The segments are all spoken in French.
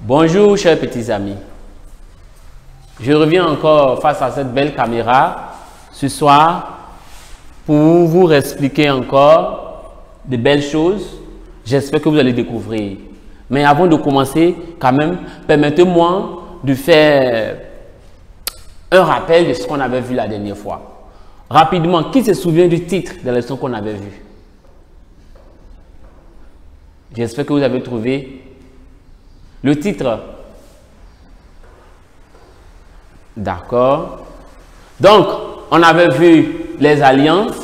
Bonjour chers petits amis, je reviens encore face à cette belle caméra ce soir pour vous expliquer encore de belles choses. J'espère que vous allez découvrir. Mais avant de commencer, quand même, permettez-moi de faire un rappel de ce qu'on avait vu la dernière fois. Rapidement, qui se souvient du titre de la leçon qu'on avait vue? J'espère que vous avez trouvé le titre. D'accord. Donc, on avait vu les alliances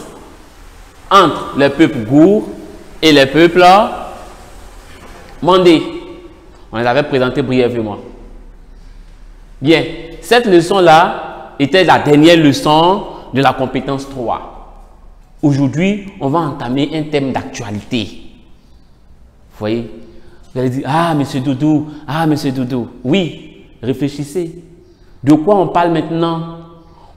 entre les peuples gourds et les peuples mandés. On les avait présentés brièvement. Bien, cette leçon-là était la dernière leçon de la compétence 3. Aujourd'hui, on va entamer un thème d'actualité. Vous voyez? Vous allez dire, ah, monsieur Doudou, ah, monsieur Doudou. Oui, réfléchissez. De quoi on parle maintenant?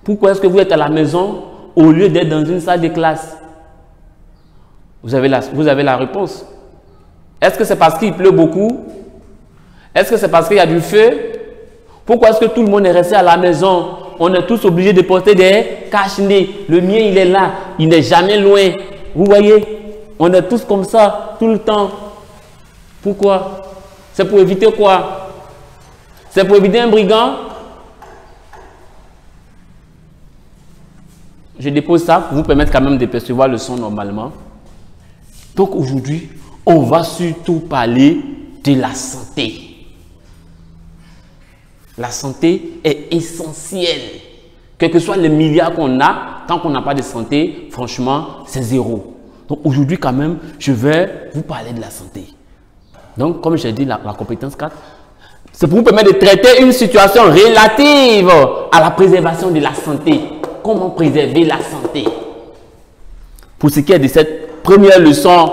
Pourquoi est-ce que vous êtes à la maison au lieu d'être dans une salle de classe? Vous avez la réponse. Est-ce que c'est parce qu'il pleut beaucoup? Est-ce que c'est parce qu'il y a du feu? Pourquoi est-ce que tout le monde est resté à la maison? On est tous obligés de porter des cache-nez. Le mien, il est là. Il n'est jamais loin. Vous voyez? On est tous comme ça, tout le temps. Pourquoi? C'est pour éviter quoi? C'est pour éviter un brigand? Je dépose ça pour vous permettre quand même de percevoir le son normalement. Donc aujourd'hui, on va surtout parler de la santé. La santé est essentielle. Quel que soit les milliards qu'on a, tant qu'on n'a pas de santé, franchement, c'est zéro. Donc aujourd'hui quand même, je vais vous parler de la santé. Donc, comme j'ai dit, la compétence 4, c'est pour vous permettre de traiter une situation relative à la préservation de la santé. Comment préserver la santé? Pour ce qui est de cette première leçon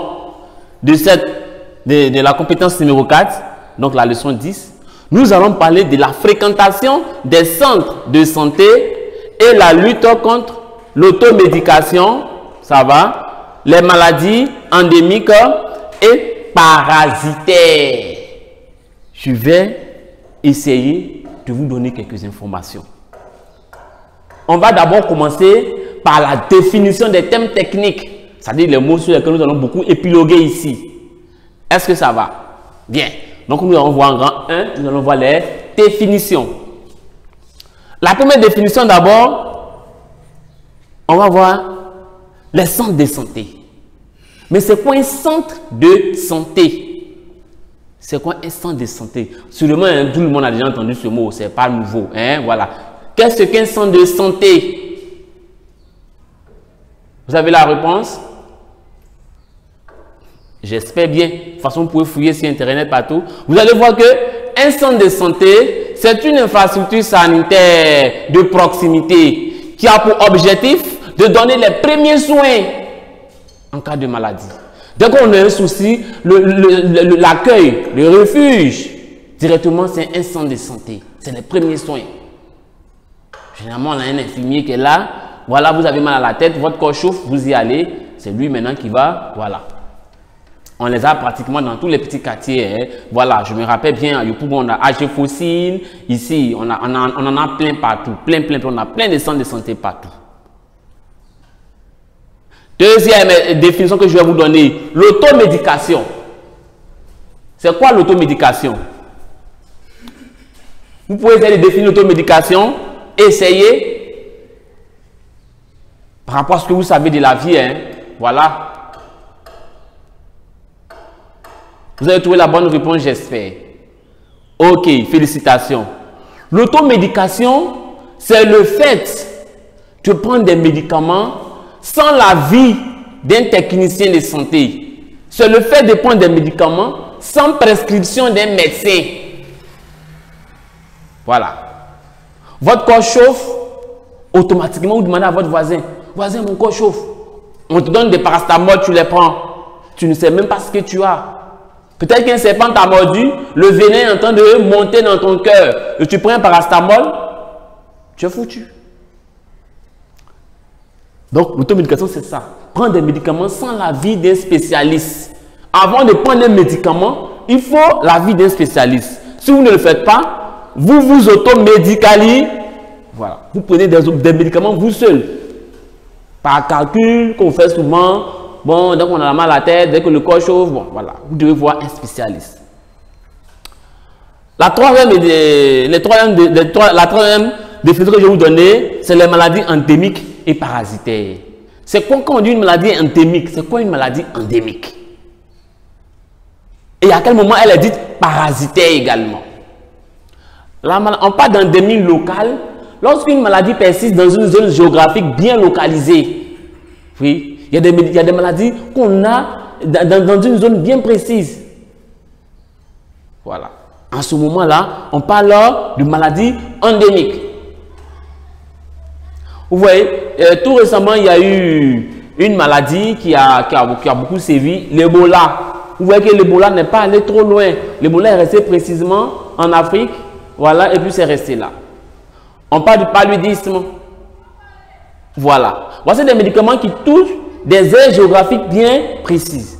de la compétence numéro 4, donc la leçon 10, nous allons parler de la fréquentation des centres de santé et la lutte contre l'automédication, ça va, les maladies endémiques et parasitaires. Je vais essayer de vous donner quelques informations. On va d'abord commencer par la définition des thèmes techniques, c'est-à-dire les mots sur lesquels nous allons beaucoup épiloguer ici. Est-ce que ça va? Bien. Donc, nous allons voir en grand 1, nous allons voir les définitions. La première définition d'abord, on va voir les centres de santé. Mais c'est quoi un centre de santé? C'est quoi un centre de santé? Sûrement, hein, tout le monde a déjà entendu ce mot, c'est pas nouveau. Hein, voilà. Qu'est-ce qu'un centre de santé? Vous avez la réponse? J'espère bien. De toute façon, vous pouvez fouiller sur Internet partout. Vous allez voir qu'un centre de santé, c'est une infrastructure sanitaire de proximité qui a pour objectif de donner les premiers soins en cas de maladie. Dès qu'on a un souci, l'accueil, le refuge, directement, c'est un centre de santé. C'est les premiers soins. Généralement, on a un infirmier qui est là. Voilà, vous avez mal à la tête, votre corps chauffe, vous y allez. C'est lui maintenant qui va, voilà. On les a pratiquement dans tous les petits quartiers. Hein. Voilà, je me rappelle bien, à Yopougon, on a AG Fossile. Ici, on en a plein partout. On a plein de centres de santé partout. Deuxième définition que je vais vous donner, l'automédication. C'est quoi l'automédication? Vous pouvez essayer de définir l'automédication. Essayez. Par rapport à ce que vous savez de la vie. Hein. Voilà. Vous avez trouvé la bonne réponse, j'espère. Ok, félicitations. L'automédication, c'est le fait de prendre des médicaments sans l'avis d'un technicien de santé. C'est le fait de prendre des médicaments sans prescription d'un médecin. Voilà. Votre corps chauffe, automatiquement vous demandez à votre voisin, voisin, mon corps chauffe. On te donne des paracétamol, tu les prends. Tu ne sais même pas ce que tu as. Peut-être qu'un serpent t'a mordu, le venin est en train de monter dans ton cœur. Et tu prends un paracétamol, tu es foutu. Donc, l'automédication, c'est ça. Prendre des médicaments sans l'avis d'un spécialiste. Avant de prendre un médicament, il faut l'avis d'un spécialiste. Si vous ne le faites pas, vous vous automédicalisez. Voilà. Vous prenez des médicaments vous seul. Par calcul qu'on fait souvent. Bon, dès qu'on a mal à la tête, dès que le corps chauffe, bon, voilà. Vous devez voir un spécialiste. La troisième définition que je vais vous donner, c'est les maladies endémiques et parasitaires. C'est quoi quand on dit une maladie endémique? C'est quoi une maladie endémique? Et à quel moment elle est dite parasitaire également? On parle d'endémie locale lorsqu'une maladie persiste dans une zone géographique bien localisée. Oui, il y a des maladies qu'on a dans une zone bien précise. Voilà. En ce moment-là, on parle de maladie endémique. Vous voyez, tout récemment, il y a eu une maladie qui a beaucoup sévi, l'Ebola. Vous voyez que l'Ebola n'est pas allé trop loin. L'Ebola est resté précisément en Afrique, voilà, et puis c'est resté là. On parle du paludisme. Voilà. Voici des médicaments qui touchent des aires géographiques bien précises.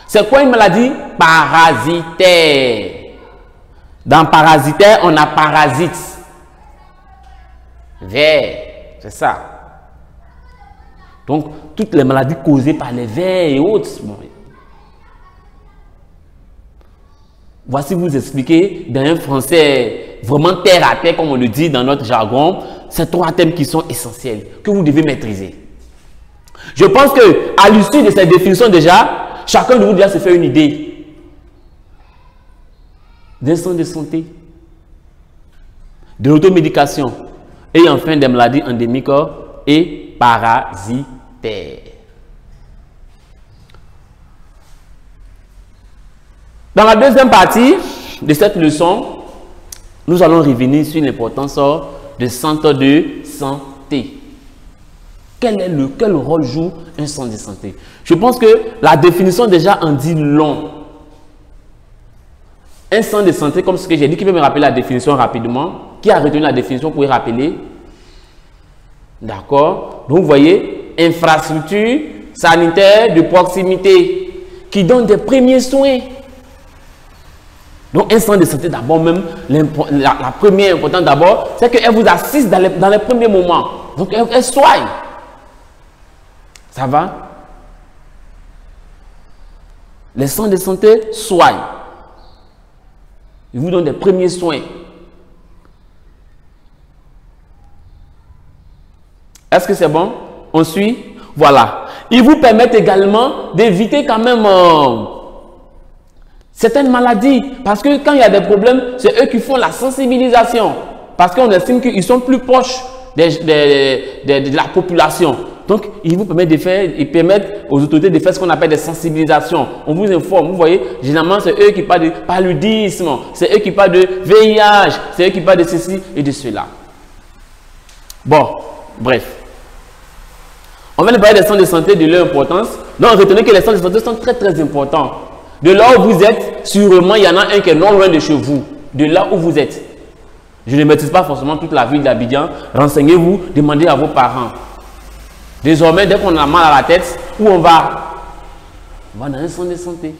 C'est quoi une maladie parasitaire? Dans parasitaire, on a parasites. Vers, c'est ça. Donc, toutes les maladies causées par les vers et autres. Bon. Voici vous expliquer dans un français vraiment terre à terre, comme on le dit dans notre jargon, ces trois thèmes qui sont essentiels, que vous devez maîtriser. Je pense qu'à l'issue de cette définition déjà, chacun de vous doit se faire une idée d'un centre de santé, de l'automédication et enfin des maladies endémiques et parasitaires. Dans la deuxième partie de cette leçon, nous allons revenir sur l'importance des centres de santé. Quel rôle joue un centre de santé? Je pense que la définition déjà en dit long. Un centre de santé, comme ce que j'ai dit, qui peut me rappeler la définition rapidement. Qui a retenu la définition, vous pouvez rappeler? D'accord. Donc, vous voyez, infrastructure sanitaire de proximité qui donne des premiers soins. Donc, un centre de santé, d'abord, même, la première importante d'abord, c'est qu'elle vous assiste dans les premiers moments. Donc, elle soigne. Ça va? Les centres de santé soignent. Ils vous donnent des premiers soins. Est-ce que c'est bon? On suit? Voilà. Ils vous permettent également d'éviter quand même certaines maladies. Parce que quand il y a des problèmes, c'est eux qui font la sensibilisation. Parce qu'on estime qu'ils sont plus proches de la population. Donc, ils vous permettent ils permettent aux autorités de faire ce qu'on appelle des sensibilisations. On vous informe, vous voyez, généralement, c'est eux qui parlent de paludisme, c'est eux qui parlent de VIH, c'est eux qui parlent de ceci et de cela. Bon, bref. On vient de parler des centres de santé, de leur importance. Donc, retenez que les centres de santé sont très, très importants. De là où vous êtes, sûrement, il y en a un qui est non loin de chez vous. De là où vous êtes. Je ne maîtrise pas forcément toute la ville d'Abidjan. Renseignez-vous, demandez à vos parents. Désormais, dès qu'on a mal à la tête, où on va? On va dans un centre de santé.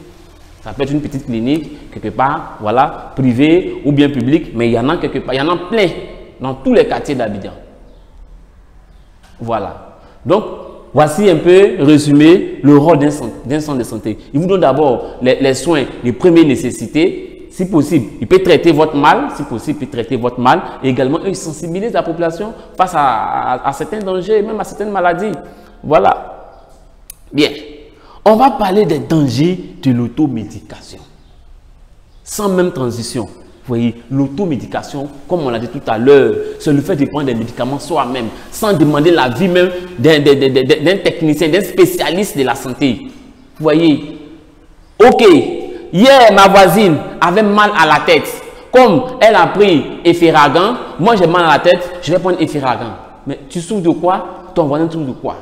Ça peut être une petite clinique, quelque part, voilà, privée ou bien publique, mais il y en a quelque part, il y en a plein dans tous les quartiers d'Abidjan. Voilà. Donc, voici un peu résumé le rôle d'un centre de santé. Il vous donne d'abord les soins de première nécessité. Si possible, il peut traiter votre mal. Si possible, il peut traiter votre mal. Et également, il sensibilise la population face à certains dangers, même à certaines maladies. Voilà. Bien. On va parler des dangers de l'automédication. Sans même transition. Vous voyez, l'automédication, comme on l'a dit tout à l'heure, c'est le fait de prendre des médicaments soi-même, sans demander l'avis même d'un technicien, d'un spécialiste de la santé. Vous voyez, ok, hier ma voisine avait mal à la tête. Comme elle a pris Efferalgan, moi j'ai mal à la tête, je vais prendre Efferalgan. Mais tu souffres de quoi? Ton voisin souffre de quoi?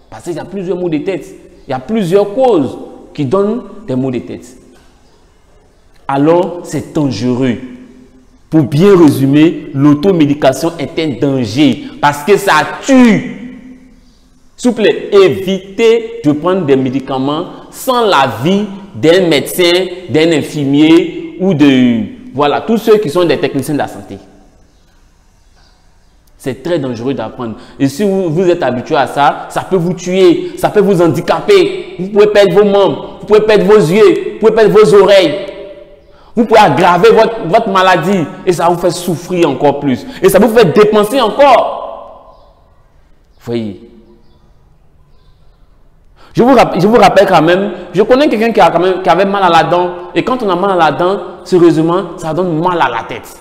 Parce qu'il y a plusieurs maux de tête. Il y a plusieurs causes qui donnent des maux de tête. Alors, c'est dangereux. Pour bien résumer, l'automédication est un danger parce que ça tue. S'il vous plaît, évitez de prendre des médicaments sans l'avis d'un médecin, d'un infirmier ou de... Voilà, tous ceux qui sont des techniciens de la santé. C'est très dangereux d'apprendre. Et si vous êtes habitué à ça, ça peut vous tuer, ça peut vous handicaper. Vous pouvez perdre vos membres, vous pouvez perdre vos yeux, vous pouvez perdre vos oreilles. Vous pouvez aggraver votre maladie et ça vous fait souffrir encore plus. Et ça vous fait dépenser encore. Vous voyez. Je vous rappelle quand même, je connais quelqu'un qui avait mal à la dent. Et quand on a mal à la dent, sérieusement, ça donne mal à la tête.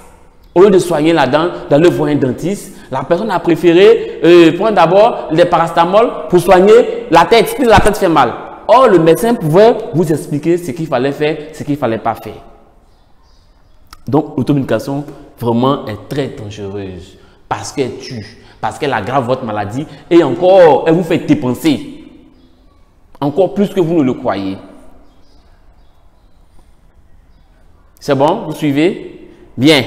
Au lieu de soigner la dent, d'aller voir un dentiste, la personne a préféré prendre d'abord des paracétamol pour soigner la tête, si la tête fait mal. Or, le médecin pouvait vous expliquer ce qu'il fallait faire, ce qu'il ne fallait pas faire. Donc, l'automédication vraiment est très dangereuse parce qu'elle tue, parce qu'elle aggrave votre maladie et encore, elle vous fait dépenser. Encore plus que vous ne le croyez. C'est bon? Vous suivez? Bien.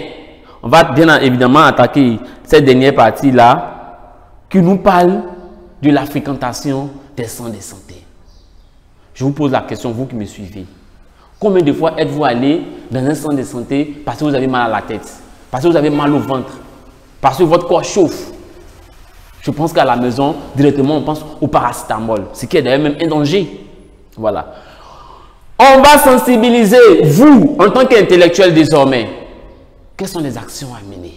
On va bien évidemment attaquer cette dernière partie-là qui nous parle de la fréquentation des centres de santé. Je vous pose la question, vous qui me suivez. Combien de fois êtes-vous allé dans un centre de santé parce que vous avez mal à la tête, parce que vous avez mal au ventre, parce que votre corps chauffe? Je pense qu'à la maison, directement, on pense au paracétamol, ce qui est d'ailleurs même un danger. Voilà. On va sensibiliser, vous, en tant qu'intellectuel désormais. Quelles sont les actions à mener?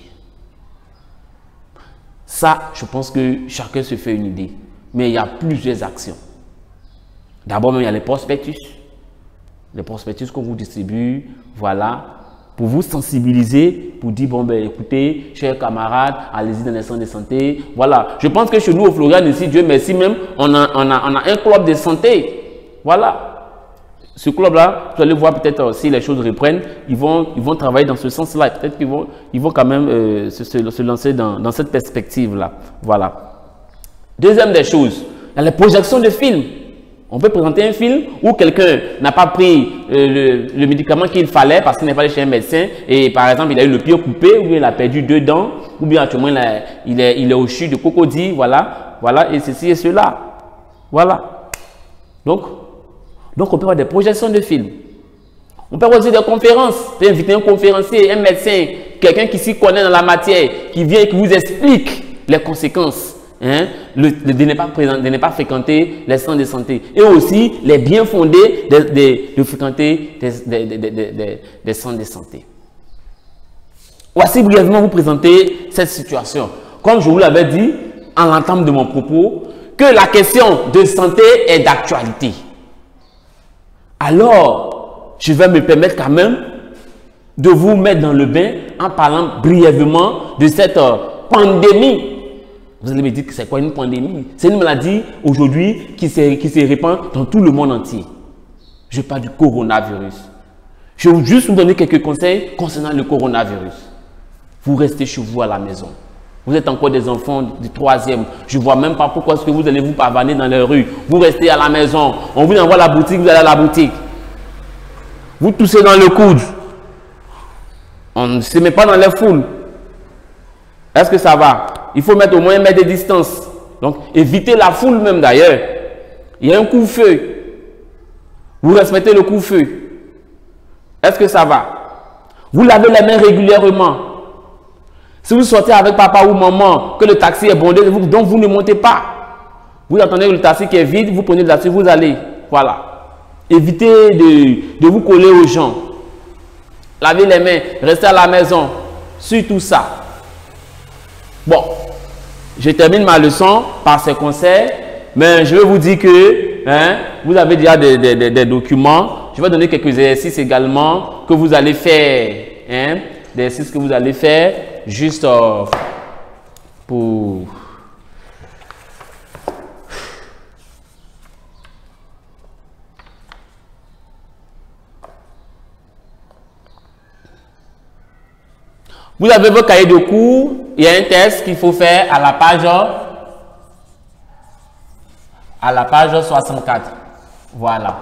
Ça, je pense que chacun se fait une idée. Mais il y a plusieurs actions. D'abord, il y a les prospectus. Les prospectus qu'on vous distribue, voilà, pour vous sensibiliser, pour dire, bon, ben, écoutez, chers camarades, allez-y dans les centres de santé. Voilà. Je pense que chez nous, au Florian, ici, Dieu merci, même, on a un club de santé. Voilà. Ce club-là, vous allez voir peut-être si les choses reprennent, ils vont travailler dans ce sens-là. Peut-être qu'ils vont quand même se lancer dans cette perspective-là. Voilà. Deuxième des choses, il y a les projections de films. On peut présenter un film où quelqu'un n'a pas pris le médicament qu'il fallait parce qu'il n'est pas allé chez un médecin et par exemple il a eu le pied coupé ou bien il a perdu 2 dents ou bien actuellement il est au CHU de Cocody, voilà, voilà, et ceci et cela. Voilà. Donc on peut avoir des projections de films. On peut avoir aussi des conférences. On peut inviter un conférencier, un médecin, quelqu'un qui s'y connaît dans la matière, qui vient et qui vous explique les conséquences. Hein, de ne pas fréquenter les centres de santé et aussi les biens fondés de fréquenter des centres de santé. Voici brièvement vous présenter cette situation. Comme je vous l'avais dit en l'entame de mon propos, que la question de santé est d'actualité. Alors, je vais me permettre quand même de vous mettre dans le bain en parlant brièvement de cette pandémie. Vous allez me dire que c'est quoi une pandémie? C'est une maladie aujourd'hui qui se répand dans tout le monde entier. Je parle du coronavirus. Je vais juste vous donner quelques conseils concernant le coronavirus. Vous restez chez vous à la maison. Vous êtes encore des enfants du 3e. Je ne vois même pas pourquoi est-ce que vous allez vous pavaner dans les rues. Vous restez à la maison. On vous envoie à la boutique, vous allez à la boutique. Vous toussez dans le coude. On ne se met pas dans les foules. Est-ce que ça va? Il faut mettre au moins 1 mètre de distance. Donc, évitez la foule même d'ailleurs. Il y a un couvre-feu. Vous respectez le couvre-feu. Est-ce que ça va? Vous lavez les mains régulièrement. Si vous sortez avec papa ou maman, que le taxi est bondé, donc vous ne montez pas. Vous attendez le taxi qui est vide, vous prenez le taxi, vous allez. Voilà. Évitez de vous coller aux gens. Lavez les mains, restez à la maison. Surtout ça. Bon, je termine ma leçon par ces conseils, mais je vais vous dire que vous avez déjà des documents. Je vais donner quelques exercices également que vous allez faire. Des exercices que vous allez faire juste pour... Vous avez vos cahiers de cours, il y a un test qu'il faut faire à la page 64. Voilà.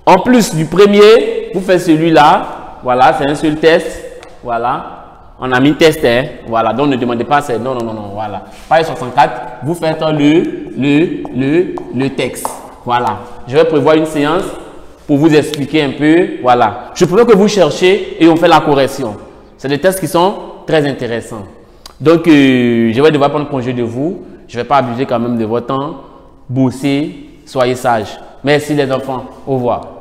En plus du premier, vous faites celui-là. Voilà, c'est un seul test. Voilà. On a mis test, voilà. Donc ne demandez pas, c'est non, voilà. Page 64, vous faites le texte. Voilà. Je vais prévoir une séance pour vous expliquer un peu. Voilà. Je préfère que vous cherchiez et on fait la correction. C'est des tests qui sont très intéressants. Donc, je vais devoir prendre congé de vous. Je ne vais pas abuser quand même de votre temps. Bossez, soyez sages. Merci les enfants. Au revoir.